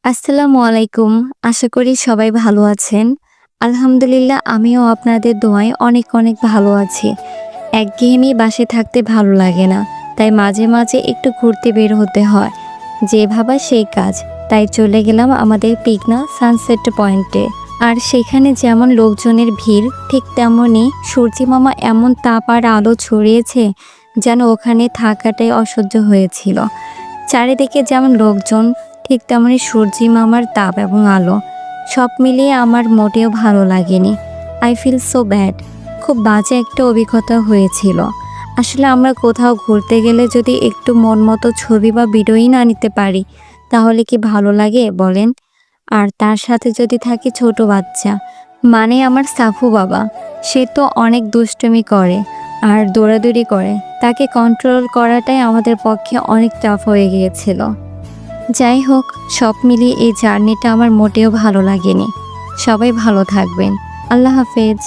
আসসালামু আলাইকুম। আশা করি সবাই ভালো আছেন। আলহামদুলিল্লাহ আমিও আপনাদের দোয়ায় অনেক অনেক ভালো আছি। একঘেয়েমি বাসায় থাকতে ভালো লাগে না। তাই মাঝে মাঝে একটু ঘুরতে বের হতে হয়। যে ভাবা সেই কাজ। তাই চলে গেলাম আমাদের পিকনা সানসেট পয়েন্টে। আর সেখানে যেমন লোকজনের ভিড় ঠিক তেমনই সূর্যি মামা এমন তাপ আর আলো ছড়িয়েছে যেন ওখানে থাকাটাই অসহ্য হয়েছিল। চারিদিকে যেমন লোকজন ঠিক তেমনি সূর্যি মামার তাপ এবং আলো সব মিলিয়ে আমার মোটেও ভালো লাগেনি। I feel so bad. খুব বাজে একটা অভিজ্ঞতা হয়েছিল। আসলে আমরা কোথাও ঘুরতে গেলে যদি একটু মন মতো ছবি বা ভিডিওই না নিতে পারি তাহলে কি ভালো লাগে বলেন? আর তার সাথে যদি থাকে ছোট বাচ্চা, মানে আমার সাফু বাবা, সে তো অনেক দুষ্টুমি করে আর দৌড়াদৌড়ি করে। তাকে কন্ট্রোল করাটাই আমাদের পক্ষে অনেক টাফ হয়ে গিয়েছিল। যাই হোক, সব মিলিয়ে এই জার্নিটা আমার মোটেও ভালো লাগেনি। সবাই ভালো থাকবেন। আল্লাহ হাফেজ।